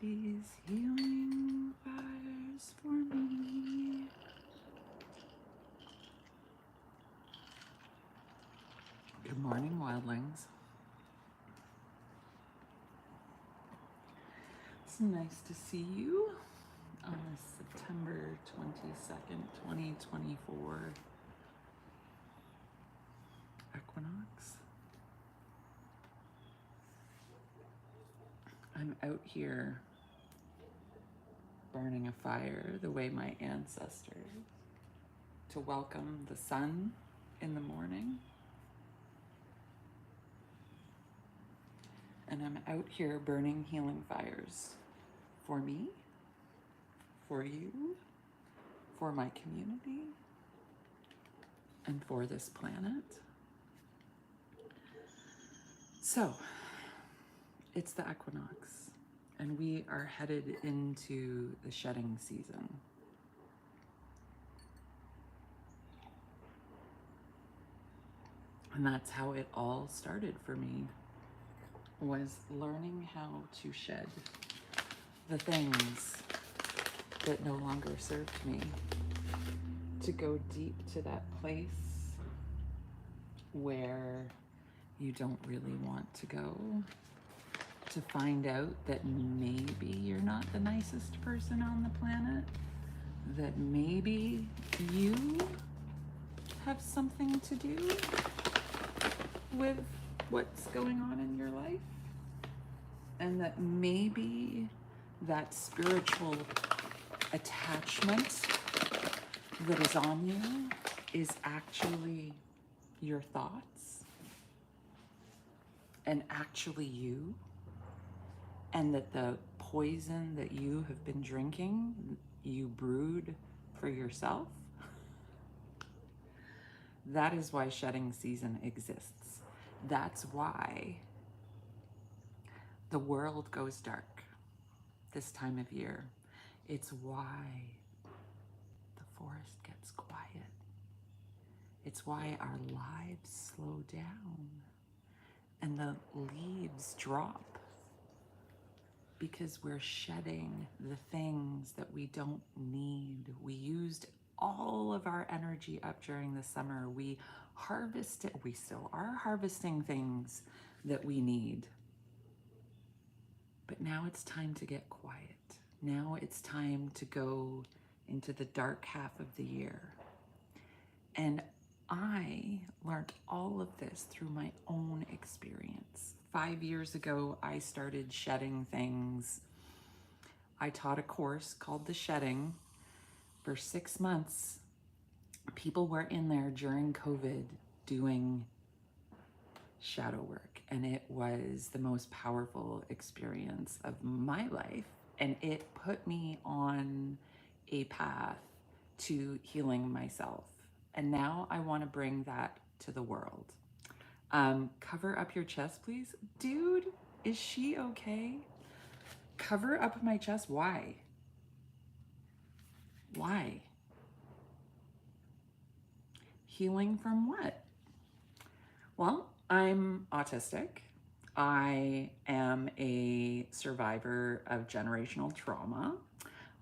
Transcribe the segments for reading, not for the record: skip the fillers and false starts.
these healing fires for me. Good morning, wildlings. It's nice to see you on this September 22nd, 2024 equinox. I'm out here burning a fire the way my ancestors to welcome the sun in the morning. And I'm out here burning healing fires for me, for you, for my community, and for this planet. So, it's the equinox, and we are headed into the shedding season. And that's how it all started for me, was learning how to shed the things that no longer served me, to go deep to that place where you don't really want to go, to find out that maybe you're not the nicest person on the planet, that maybe you have something to do with what's going on in your life, and that maybe that spiritual attachment that is on you is actually your thoughts and actually you, and that the poison that you have been drinking, you brewed for yourself. That is why shedding season exists. That's why the world goes dark this time of year. It's why the forest gets quiet. It's why our lives slow down and the leaves drop, because we're shedding the things that we don't need. We used all of our energy up during the summer. We harvested, we still are harvesting things that we need. But now it's time to get quiet. Now it's time to go into the dark half of the year. And I learned all of this through my own experience. 5 years ago, I started shedding things. I taught a course called The Shedding for 6 months. People were in there during COVID doing shadow work, and it was the most powerful experience of my life. And it put me on a path to healing myself. And now I want to bring that to the world. Cover up your chest, please. Dude, is she okay? Cover up my chest. Why? Why? Healing from what? Well, I'm autistic. I am a survivor of generational trauma.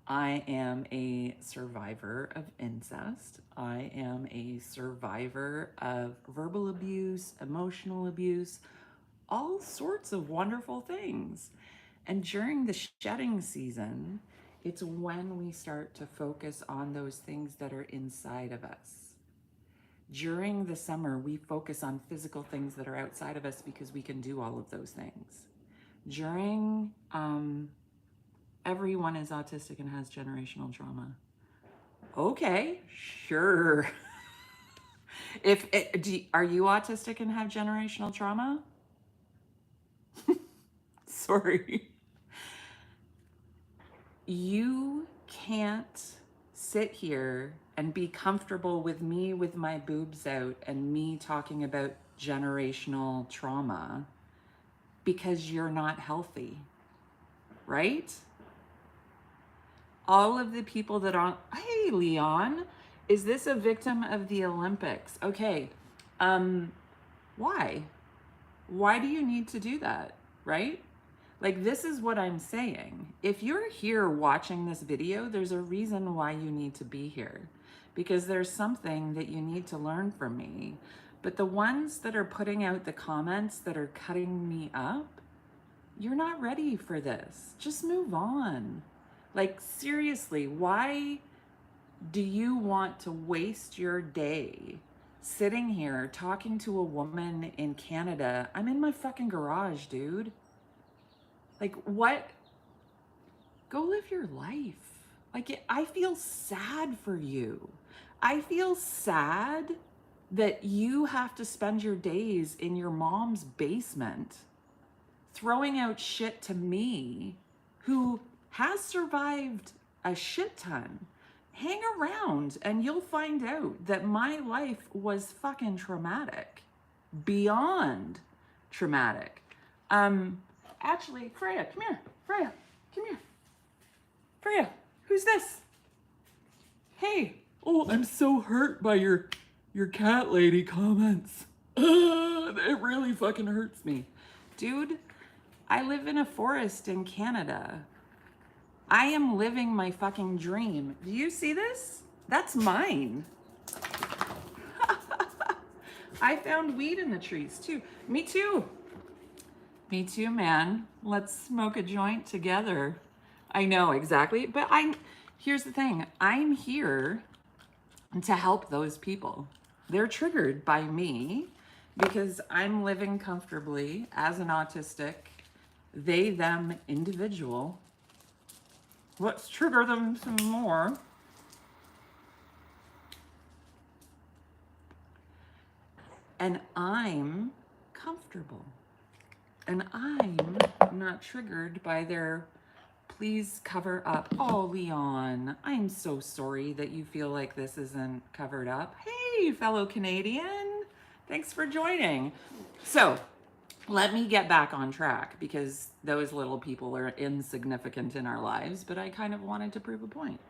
I am a survivor of incest. I am a survivor of verbal abuse, emotional abuse, all sorts of wonderful things. And during the shedding season, it's when we start to focus on those things that are inside of us. During the summer, we focus on physical things that are outside of us because we can do all of those things. During, everyone is autistic and has generational trauma. Okay, sure. Are you autistic and have generational trauma? Sorry. You can't sit here and be comfortable with me with my boobs out and me talking about generational trauma because you're not healthy, right? All of the people that are, hey, Leon, is this a victim of the Olympics? Okay, why? Why do you need to do that, right? Like, this is what I'm saying. If you're here watching this video, there's a reason why you need to be here, because there's something that you need to learn from me. But the ones that are putting out the comments that are cutting me up, you're not ready for this. Just move on. Like, seriously, why do you want to waste your day sitting here talking to a woman in Canada? I'm in my fucking garage, dude. Like, what? Go live your life. Like, I feel sad for you. I feel sad that you have to spend your days in your mom's basement throwing out shit to me, who has survived a shit ton. Hang around and you'll find out that my life was fucking traumatic. Beyond traumatic. Actually, Freya, come here. Freya, come here. Freya, who's this? Hey. Oh, I'm so hurt by your cat lady comments. It really fucking hurts me. Dude, I live in a forest in Canada. I am living my fucking dream. Do you see this? That's mine. I found weed in the trees too. Me too. Me too, man. Let's smoke a joint together. I know, exactly. But here's the thing. I'm here to help those people. They're triggered by me because I'm living comfortably as an autistic, they, them individual. Let's trigger them some more. And I'm comfortable. And I'm not triggered by their please cover up. Oh, Leon, I'm so sorry that you feel like this isn't covered up. Hey, fellow Canadian, thanks for joining. So let me get back on track, because those little people are insignificant in our lives, but I kind of wanted to prove a point.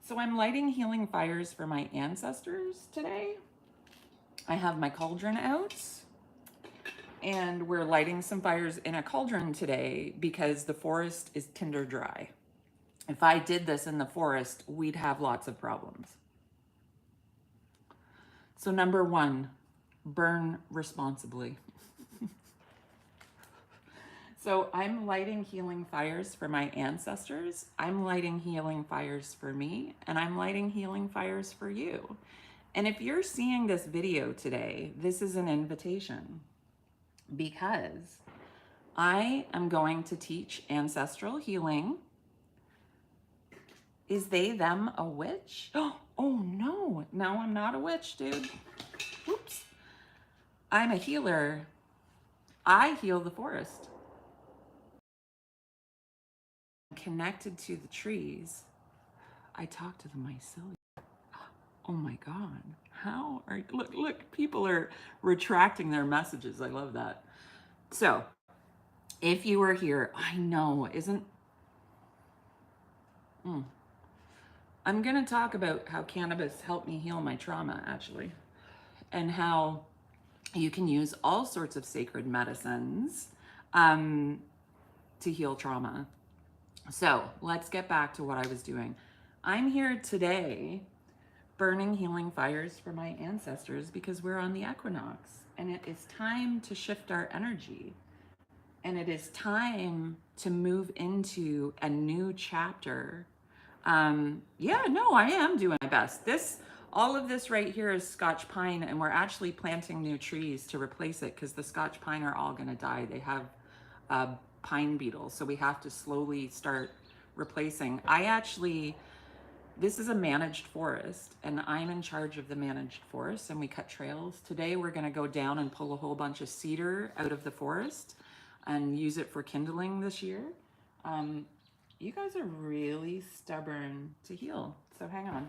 So I'm lighting healing fires for my ancestors today. I have my cauldron out. And we're lighting some fires in a cauldron today because the forest is tinder dry. If I did this in the forest, we'd have lots of problems. So number one, burn responsibly. So I'm lighting healing fires for my ancestors. I'm lighting healing fires for me, and I'm lighting healing fires for you. And if you're seeing this video today, this is an invitation, because I am going to teach ancestral healing. Is they, them a witch? Oh no, I'm not a witch, dude. Oops. I'm a healer. I heal the forest. Connected to the trees. I talk to the mycelium. Oh my God. How are, look, people are retracting their messages. I love that. So if you were here, I know, I'm going to talk about how cannabis helped me heal my trauma, actually, and how you can use all sorts of sacred medicines to heal trauma. So let's get back to what I was doing. I'm here today burning healing fires for my ancestors because we're on the equinox, and it is time to shift our energy. And it is time to move into a new chapter. Yeah, no, I am doing my best. All of this right here is Scotch pine, and we're actually planting new trees to replace it because the Scotch pine are all gonna die. They have pine beetles, so we have to slowly start replacing. This is a managed forest, and I'm in charge of the managed forest, and we cut trails. Today we're gonna go down and pull a whole bunch of cedar out of the forest and use it for kindling this year. You guys are really stubborn to heal, so hang on.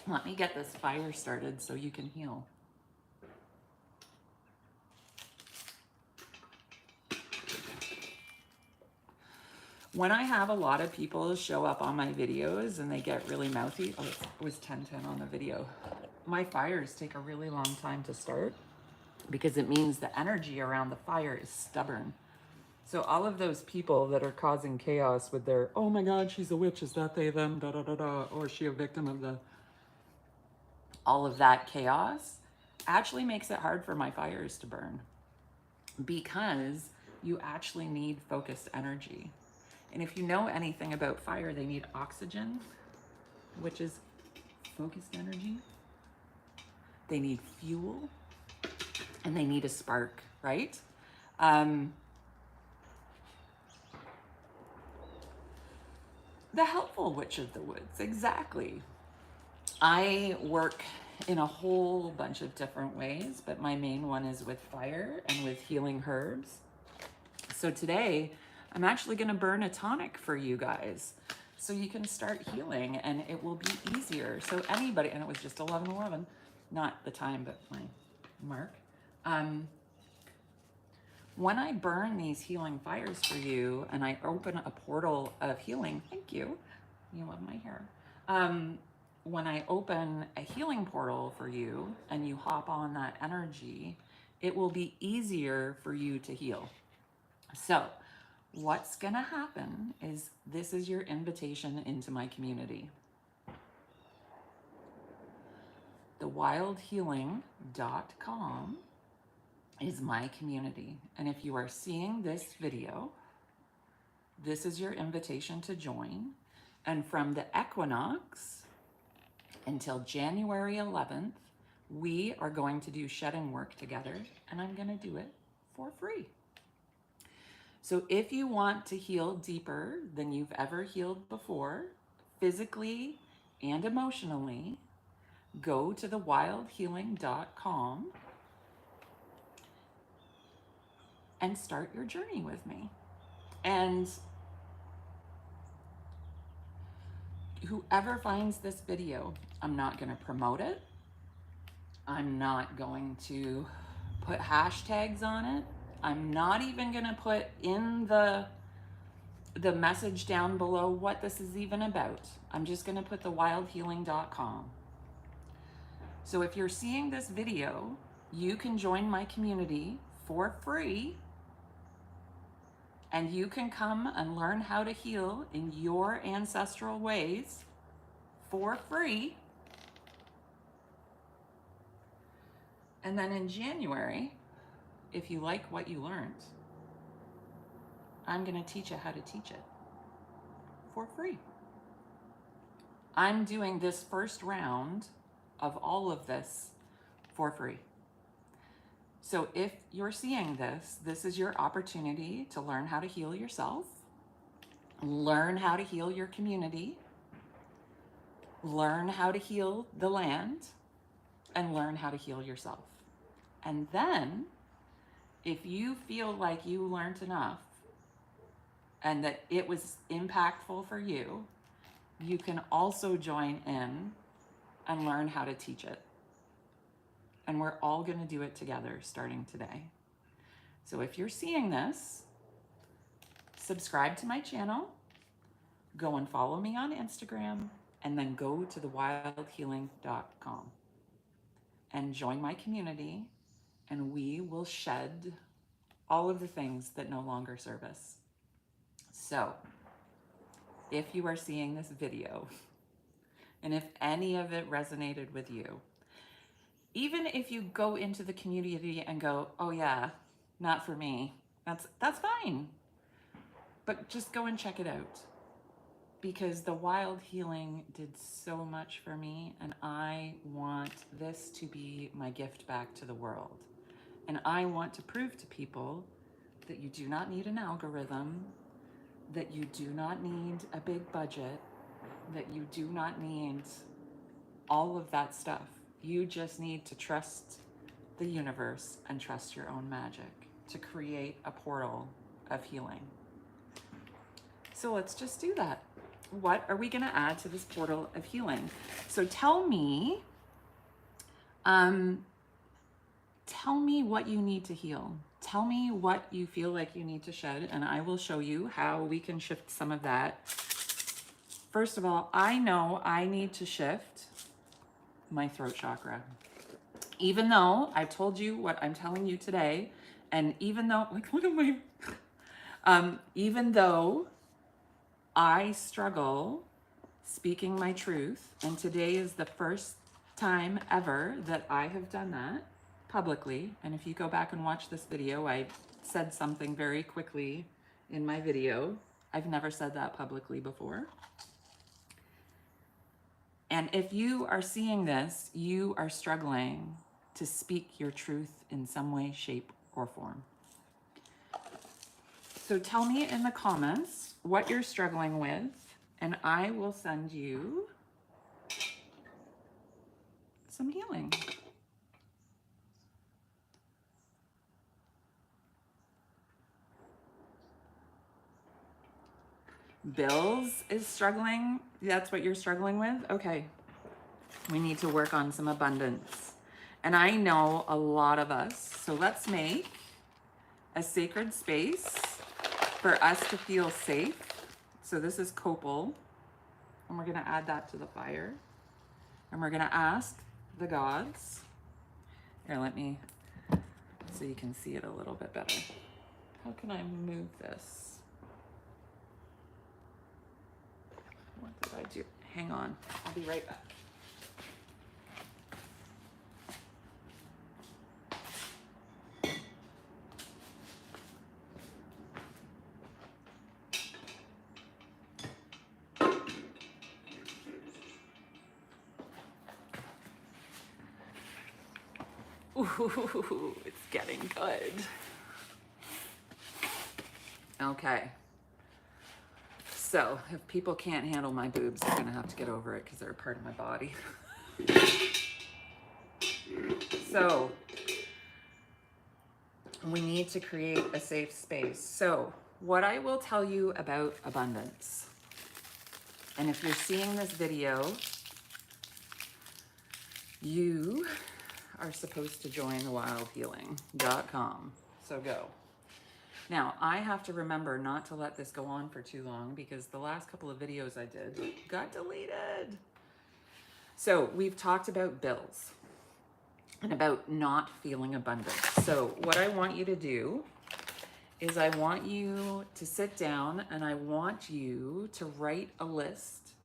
Let me get this fire started so you can heal. When I have a lot of people show up on my videos and they get really mouthy, it was 10:10 on the video. My fires take a really long time to start. because it means the energy around the fire is stubborn. So all of those people that are causing chaos with their, oh my God, she's a witch, is that they, them, da da da da, or is she a victim of the, all of that chaos, actually makes it hard for my fires to burn, because you actually need focused energy. And if you know anything about fire, they need oxygen, which is focused energy. They need fuel, and they need a spark, right? The helpful witch of the woods, exactly. I work in a whole bunch of different ways, but my main one is with fire and with healing herbs. So today, I'm actually going to burn a tonic for you guys so you can start healing, and it will be easier. So anybody, and it was just 11:11, not the time, but my mark. When I burn these healing fires for you and I open a portal of healing, thank you. You love my hair. When I open a healing portal for you and you hop on that energy, it will be easier for you to heal. So what's gonna happen is, this is your invitation into my community. thewildhealing.com is my community. And if you are seeing this video, this is your invitation to join. And from the equinox until January 11th, we are going to do shedding work together, and I'm going to do it for free. So if you want to heal deeper than you've ever healed before, physically and emotionally, go to thewildhealing.com and start your journey with me. And whoever finds this video, I'm not going to promote it. I'm not going to put hashtags on it. I'm not even going to put in the message down below what this is even about. I'm just going to put thewildhealing.com. So if you're seeing this video, you can join my community for free, and you can come and learn how to heal in your ancestral ways for free. And then in January, if you like what you learned, I'm going to teach you how to teach it for free. I'm doing this first round of all of this for free. So if you're seeing this, this is your opportunity to learn how to heal yourself, learn how to heal your community, learn how to heal the land, and learn how to heal yourself. And then, if you feel like you learned enough and that it was impactful for you, you can also join in and learn how to teach it. And we're all going to do it together starting today. So if you're seeing this, subscribe to my channel, go and follow me on Instagram, and then go to thewildhealing.com and join my community, and we will shed all of the things that no longer serve us. So if you are seeing this video, and if any of it resonated with you, even if you go into the community and go, oh yeah, not for me, that's fine. But just go and check it out, because the Wild Healing did so much for me, and I want this to be my gift back to the world. And I want to prove to people that you do not need an algorithm, that you do not need a big budget, that you do not need all of that stuff. You just need to trust the universe and trust your own magic to create a portal of healing. So let's just do that. What are we going to add to this portal of healing? So tell me what you need to heal. Tell me what you feel like you need to shed, and I will show you how we can shift some of that. First of all, I know I need to shift my throat chakra. Even though I've told you what I'm telling you today, and even though, like, look at my, even though I struggle speaking my truth, and today is the first time ever that I have done that publicly. And if you go back and watch this video, I said something very quickly in my video. I've never said that publicly before. And if you are seeing this, you are struggling to speak your truth in some way, shape, or form. So tell me in the comments what you're struggling with, and I will send you some healing. Bills is struggling. That's what you're struggling with? Okay. We need to work on some abundance. And I know a lot of us, so let's make a sacred space for us to feel safe. So this is copal, and we're gonna add that to the fire. And we're gonna ask the gods. Here, let me, so you can see it a little bit better. How can I move this? What did I do? Hang on, I'll be right back. Ooh, it's getting good. Okay. So if people can't handle my boobs, they're gonna have to get over it because they're a part of my body. So we need to create a safe space. So what I will tell you about abundance, and if you're seeing this video, you are supposed to join thewildhealing.com. So go. Now, I have to remember not to let this go on for too long because the last couple of videos I did got deleted. So we've talked about bills and about not feeling abundant. So what I want you to do is I want you to sit down and I want you to write a list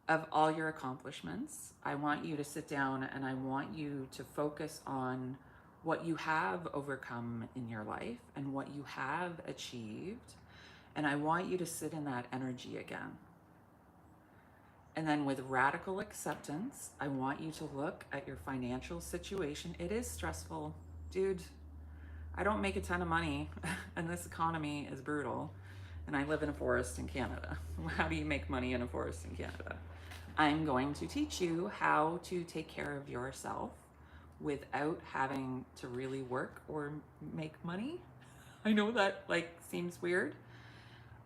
of all your accomplishments. I want you to sit down and I want you to focus on what you have overcome in your life and what you have achieved. And I want you to sit in that energy again. And then with radical acceptance, I want you to look at your financial situation. It is stressful, dude. I don't make a ton of money and this economy is brutal. And I live in a forest in Canada. How do you make money in a forest in Canada? I'm going to teach you how to take care of yourself without having to really work or make money. I know that like seems weird.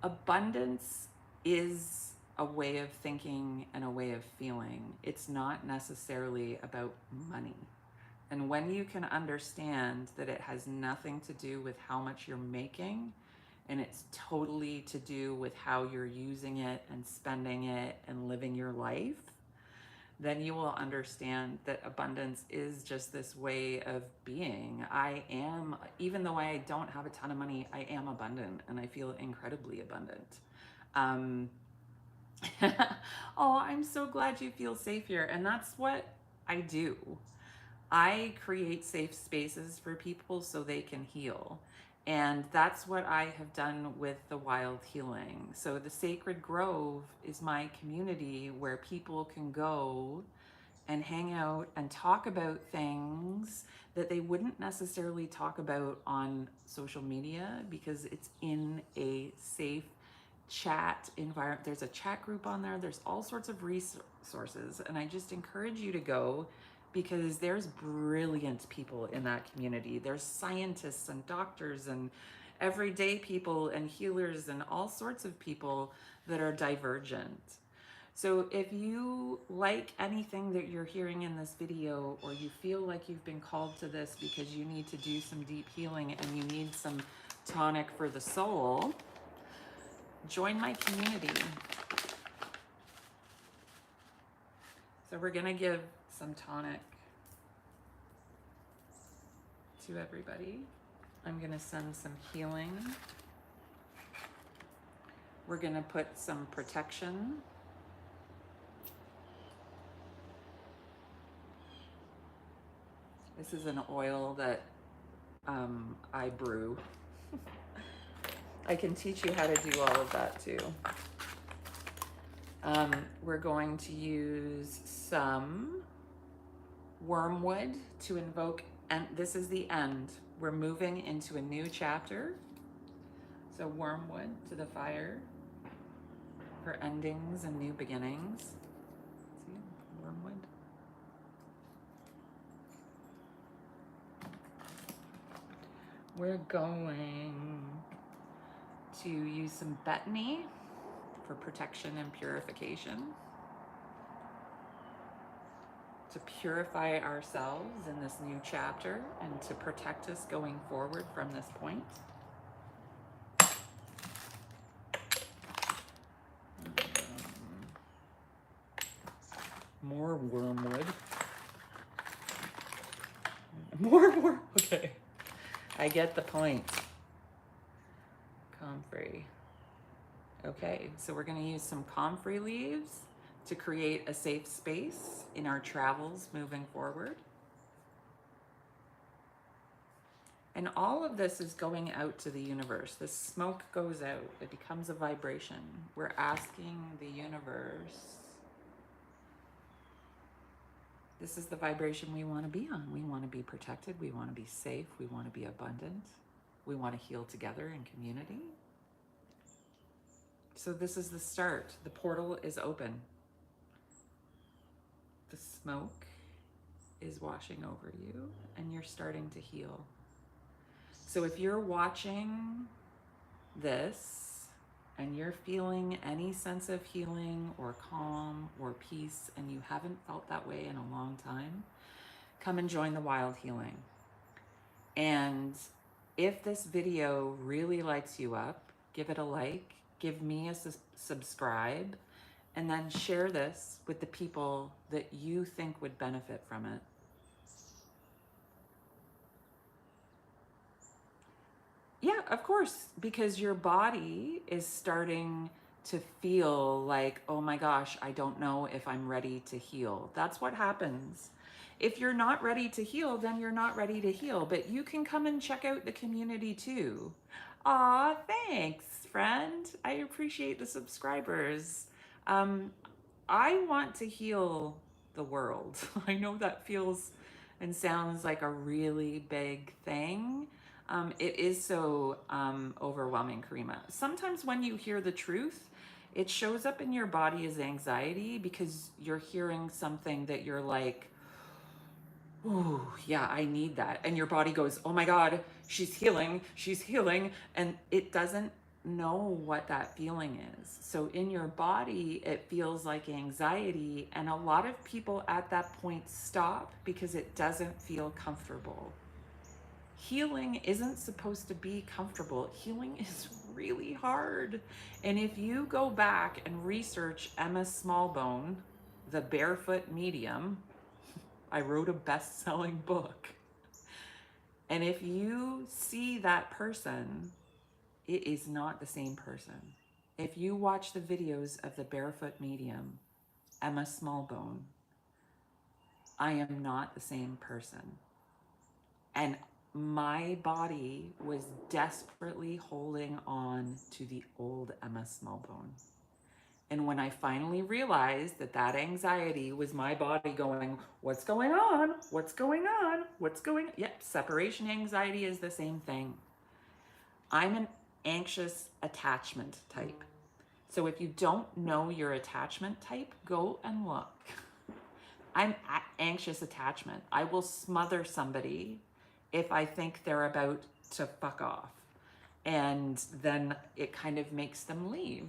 Abundance is a way of thinking and a way of feeling. It's not necessarily about money. And when you can understand that it has nothing to do with how much you're making, and it's totally to do with how you're using it and spending it and living your life, then you will understand that abundance is just this way of being. I am, even though I don't have a ton of money, I am abundant and I feel incredibly abundant. Oh, I'm so glad you feel safe here. And that's what I do. I create safe spaces for people so they can heal. And that's what I have done with the Wild Healing. So the Sacred Grove is my community where people can go and hang out and talk about things that they wouldn't necessarily talk about on social media because it's in a safe chat environment. There's a chat group on there. There's all sorts of resources. And I just encourage you to go because there's brilliant people in that community. There's scientists and doctors and everyday people and healers and all sorts of people that are divergent. So if you like anything that you're hearing in this video, or you feel like you've been called to this because you need to do some deep healing and you need some tonic for the soul, join my community. So we're gonna give some tonic to everybody. I'm going to send some healing. We're going to put some protection. This is an oil that I brew. I can teach you how to do all of that too. We're going to use some wormwood to invoke, and this is the end. We're moving into a new chapter. So wormwood to the fire for endings and new beginnings. See, wormwood. We're going to use some betony for protection and purification, to purify ourselves in this new chapter and to protect us going forward from this point. More wormwood. More, okay. I get the point. Comfrey. Okay, so we're going to use some comfrey leaves to create a safe space in our travels moving forward. And all of this is going out to the universe. The smoke goes out. It becomes a vibration. We're asking the universe. This is the vibration we want to be on. We want to be protected. We want to be safe. We want to be abundant. We want to heal together in community. So this is the start. The portal is open. The smoke is washing over you and you're starting to heal. So if you're watching this and you're feeling any sense of healing or calm or peace and you haven't felt that way in a long time, come and join the Wild Healing. And if this video really lights you up, give it a like, give me a subscribe, and then share this with the people that you think would benefit from it. Yeah, of course, because your body is starting to feel like, oh my gosh, I don't know if I'm ready to heal. That's what happens. If you're not ready to heal, then you're not ready to heal, but you can come and check out the community too. Aw, thanks, friend. I appreciate the subscribers. I want to heal the world. I know that feels and sounds like a really big thing. It is so overwhelming, Karima. Sometimes when you hear the truth, it shows up in your body as anxiety because you're hearing something that you're like, oh, yeah, I need that. And your body goes, oh my God, she's healing, and it doesn't know what that feeling is. So in your body, it feels like anxiety, and a lot of people at that point stop because it doesn't feel comfortable. Healing isn't supposed to be comfortable. Healing is really hard. And if you go back and research Emma Smallbone, the barefoot medium, I wrote a best-selling book. And if you see that person, it is not the same person. If you watch the videos of the barefoot medium, Emma Smallbone, I am not the same person. And my body was desperately holding on to the old Emma Smallbone. And when I finally realized that that anxiety was my body going, what's going on? What's going on? What's going on? Yep, separation anxiety is the same thing. I'm an anxious attachment type. So if you don't know your attachment type, go and look. I'm anxious attachment. I will smother somebody if I think they're about to fuck off. And then it kind of makes them leave.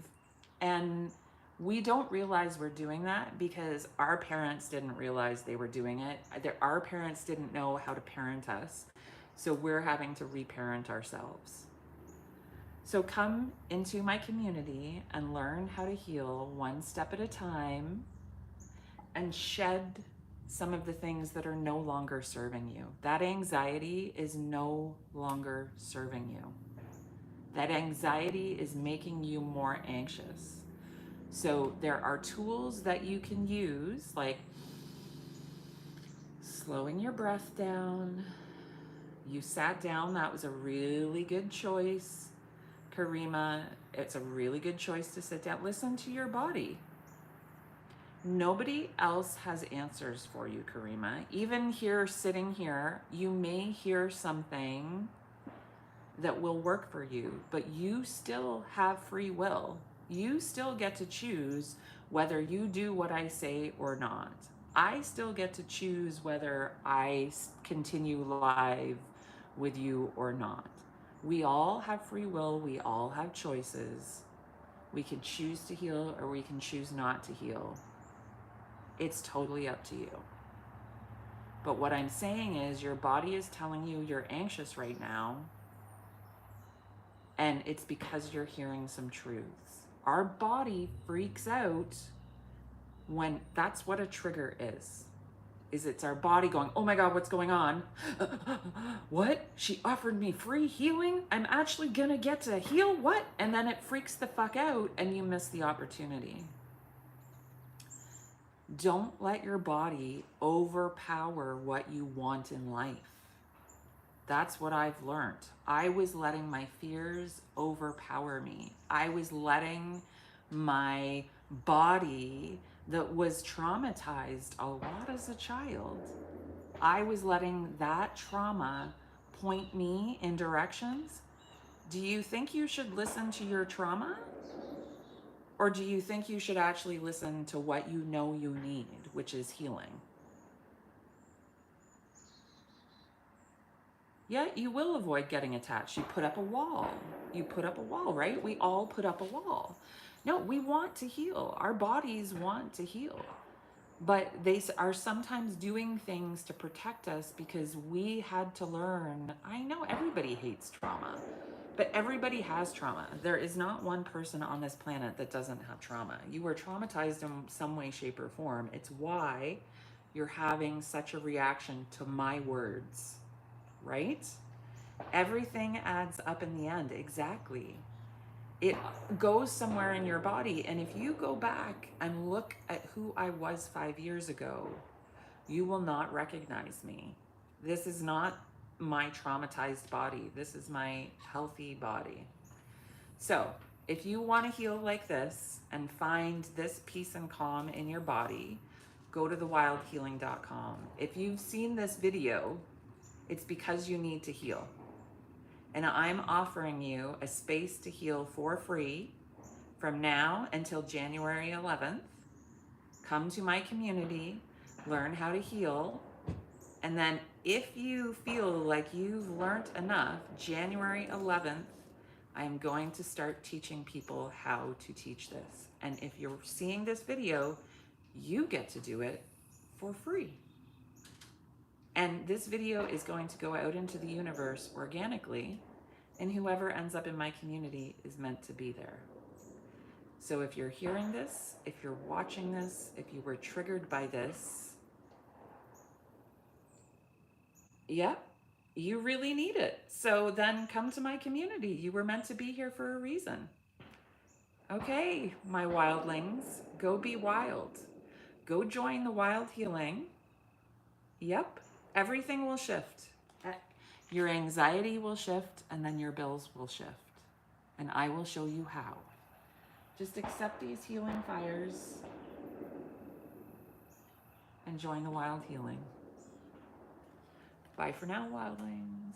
And we don't realize we're doing that because our parents didn't realize they were doing it. Our parents didn't know how to parent us. So we're having to reparent ourselves. So come into my community and learn how to heal one step at a time and shed some of the things that are no longer serving you. That anxiety is no longer serving you. That anxiety is making you more anxious. So there are tools that you can use, like slowing your breath down. You sat down, that was a really good choice. Karima, it's a really good choice to sit down. Listen to your body. Nobody else has answers for you, Karima. Even here, sitting here, you may hear something that will work for you, but you still have free will. You still get to choose whether you do what I say or not. I still get to choose whether I continue live with you or not. We all have free will. We all have choices. We can choose to heal or we can choose not to heal. It's totally up to you. But what I'm saying is your body is telling you you're anxious right now, and it's because you're hearing some truths. Our body freaks out when that's what a trigger is it's our body going, oh my God, what's going on? What? She offered me free healing? I'm actually gonna get to heal? What? And then it freaks the fuck out and you miss the opportunity. Don't let your body overpower what you want in life. That's what I've learned. I was letting my fears overpower me. I was letting my body that was traumatized a lot as a child, I was letting that trauma point me in directions. Do you think you should listen to your trauma? Or do you think you should actually listen to what you know you need, which is healing? Yeah, you will avoid getting attached. You put up a wall. You put up a wall, right? We all put up a wall. No, we want to heal. Our bodies want to heal. But they are sometimes doing things to protect us because we had to learn. I know everybody hates trauma, but everybody has trauma. There is not one person on this planet that doesn't have trauma. You were traumatized in some way, shape, or form. It's why you're having such a reaction to my words, right? Everything adds up in the end, exactly. It goes somewhere in your body. And if you go back and look at who I was 5 years ago, you will not recognize me. This is not my traumatized body. This is my healthy body. So if you want to heal like this and find this peace and calm in your body, go to thewildhealing.com. If you've seen this video, it's because you need to heal. And I'm offering you a space to heal for free from now until January 11th. Come to my community, learn how to heal. And then if you feel like you've learned enough, January 11th, I am going to start teaching people how to teach this. And if you're seeing this video, you get to do it for free. And this video is going to go out into the universe organically, and whoever ends up in my community is meant to be there. So if you're hearing this, if you're watching this, if you were triggered by this, yep, you really need it. So then come to my community. You were meant to be here for a reason. Okay, my wildlings, go be wild. Go join the Wild Healing. Yep, everything will shift. Your anxiety will shift, and then your bills will shift. And I will show you how. Just accept these healing fires and join the Wild Healing. Bye for now, wildlings.